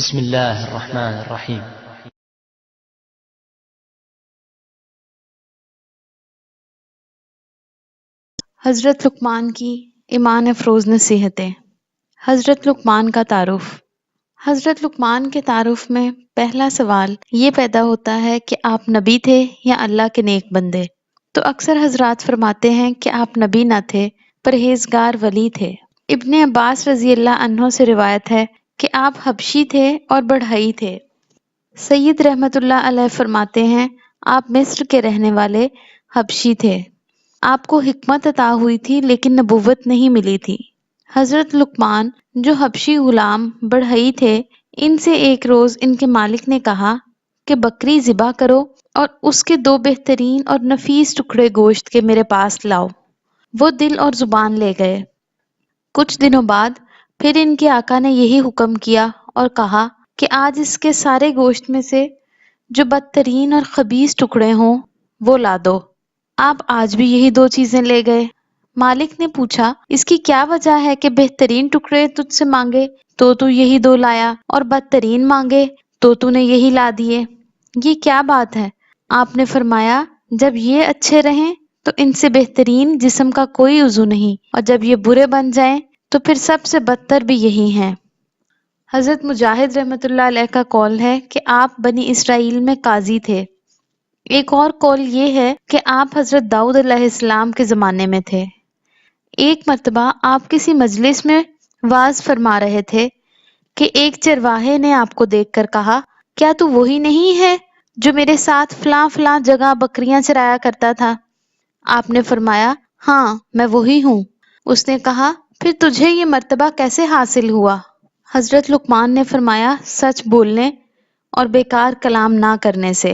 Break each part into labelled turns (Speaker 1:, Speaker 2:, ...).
Speaker 1: بسم اللہ الرحمن الرحیم۔
Speaker 2: حضرت لقمان کی ایمان افروز نصیحتیں۔ حضرت لقمان کا تعارف۔ حضرت لقمان کے تعارف میں پہلا سوال یہ پیدا ہوتا ہے کہ آپ نبی تھے یا اللہ کے نیک بندے؟ تو اکثر حضرات فرماتے ہیں کہ آپ نبی نہ تھے، پرہیزگار ولی تھے۔ ابن عباس رضی اللہ عنہ سے روایت ہے کہ آپ حبشی تھے اور بڑھئی تھے۔ سید رحمت اللہ علیہ فرماتے ہیں آپ مصر کے رہنے والے حبشی تھے۔ آپ کو حکمت عطا ہوئی تھی لیکن نبوت نہیں ملی تھی۔ حضرت لقمان جو حبشی غلام بڑھئی تھے، ان سے ایک روز ان کے مالک نے کہا کہ بکری ذبح کرو اور اس کے 2 بہترین اور نفیس ٹکڑے گوشت کے میرے پاس لاؤ۔ وہ دل اور زبان لے گئے۔ کچھ دنوں بعد پھر ان کے آقا نے یہی حکم کیا اور کہا کہ آج اس کے سارے گوشت میں سے جو بدترین اور خبیث ٹکڑے ہوں وہ لا دو۔ آپ آج بھی یہی 2 چیزیں لے گئے۔ مالک نے پوچھا اس کی کیا وجہ ہے کہ بہترین ٹکڑے تجھ سے مانگے تو تو یہی 2 لایا، اور بدترین مانگے تو نے یہی لا دیے؟ یہ کیا بات ہے؟ آپ نے فرمایا جب یہ اچھے رہیں تو ان سے بہترین جسم کا کوئی عضو نہیں، اور جب یہ برے بن جائیں تو پھر سب سے بدتر بھی یہی ہیں۔ حضرت مجاہد رحمت اللہ علیہ کا قول ہے کہ آپ بنی اسرائیل میں قاضی تھے۔ ایک اور قول یہ ہے کہ آپ حضرت داؤد علیہ السلام کے زمانے میں تھے۔ ایک مرتبہ آپ کسی مجلس میں وعظ فرما رہے تھے کہ ایک چرواہے نے آپ کو دیکھ کر کہا کیا تو وہی نہیں ہے جو میرے ساتھ فلاں فلاں جگہ بکریاں چرایا کرتا تھا؟ آپ نے فرمایا ہاں میں وہی ہوں۔ اس نے کہا پھر تجھے یہ مرتبہ کیسے حاصل ہوا؟ حضرت لقمان نے فرمایا سچ بولنے اور بیکار کلام نہ کرنے سے۔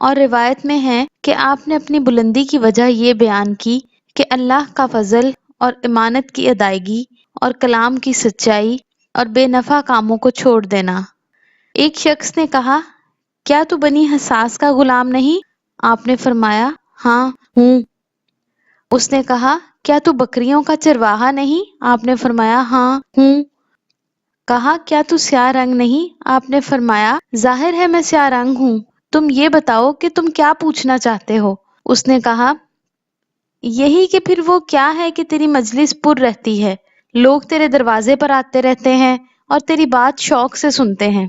Speaker 2: اور روایت میں ہے کہ آپ نے اپنی بلندی کی وجہ یہ بیان کی کہ اللہ کا فضل اور امانت کی ادائیگی اور کلام کی سچائی اور بے نفع کاموں کو چھوڑ دینا۔ ایک شخص نے کہا کیا تو بنی حساس کا غلام نہیں؟ آپ نے فرمایا ہاں ہوں۔ اس نے کہا کیا تو بکریوں کا چرواہا نہیں؟ آپ نے فرمایا ہاں ہوں۔ کہا کیا تو سیاہ رنگ نہیں؟ آپ نے فرمایا ظاہر ہے میں سیاہ رنگ ہوں، تم یہ بتاؤ کہ تم کیا پوچھنا چاہتے ہو؟ اس نے کہا یہی کہ پھر وہ کیا ہے کہ تیری مجلس پر رہتی ہے، لوگ تیرے دروازے پر آتے رہتے ہیں اور تیری بات شوق سے سنتے ہیں۔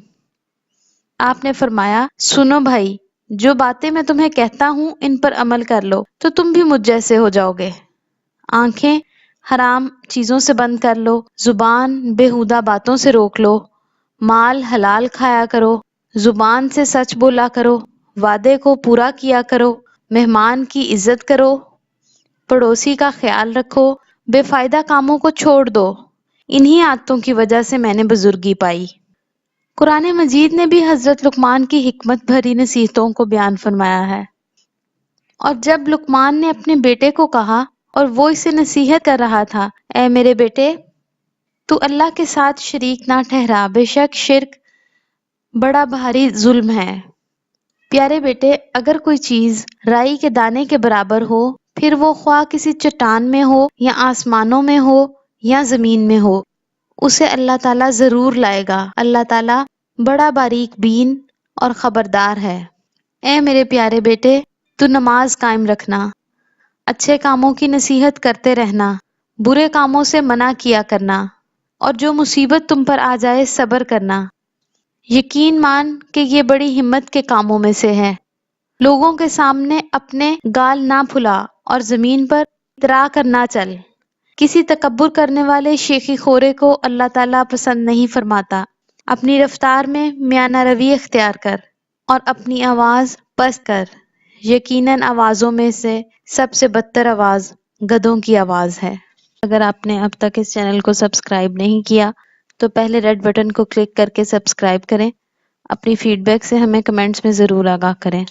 Speaker 2: آپ نے فرمایا سنو بھائی، جو باتیں میں تمہیں کہتا ہوں ان پر عمل کر لو تو تم بھی مجھ جیسے ہو جاؤ گے۔ آنکھیں حرام چیزوں سے بند کر لو، زبان بےہودہ باتوں سے روک لو، مال حلال کھایا کرو، زبان سے سچ بولا کرو، وعدے کو پورا کیا کرو، مہمان کی عزت کرو، پڑوسی کا خیال رکھو، بے فائدہ کاموں کو چھوڑ دو۔ انہی عادتوں کی وجہ سے میں نے بزرگی پائی۔ قرآن مجید نے بھی حضرت لقمان کی حکمت بھری نصیحتوں کو بیان فرمایا ہے۔ اور جب لقمان نے اپنے بیٹے کو کہا اور وہ اسے نصیحت کر رہا تھا اے میرے بیٹے تو اللہ کے ساتھ شریک نہ ٹھہرا، بے شک شرک بڑا بھاری ظلم ہے۔ پیارے بیٹے اگر کوئی چیز رائی کے دانے کے برابر ہو، پھر وہ خواہ کسی چٹان میں ہو یا آسمانوں میں ہو یا زمین میں ہو، اسے اللہ تعالیٰ ضرور لائے گا۔ اللہ تعالیٰ بڑا باریک بین اور خبردار ہے۔ اے میرے پیارے بیٹے تو نماز قائم رکھنا، اچھے کاموں کی نصیحت کرتے رہنا، برے کاموں سے منع کیا کرنا، اور جو مصیبت تم پر آ جائے صبر کرنا۔ یقین مان کہ یہ بڑی ہمت کے کاموں میں سے ہے۔ لوگوں کے سامنے اپنے گال نہ پھلا اور زمین پر اترا کر نہ چل۔ کسی تکبر کرنے والے شیخی خورے کو اللہ تعالیٰ پسند نہیں فرماتا۔ اپنی رفتار میں میانہ روی اختیار کر اور اپنی آواز پست کر۔ یقیناً آوازوں میں سے سب سے بدتر آواز گدھوں کی آواز ہے۔ اگر آپ نے اب تک اس چینل کو سبسکرائب نہیں کیا تو پہلے ریڈ بٹن کو کلک کر کے سبسکرائب کریں۔ اپنی فیڈ بیک سے ہمیں کمنٹس میں ضرور آگاہ کریں۔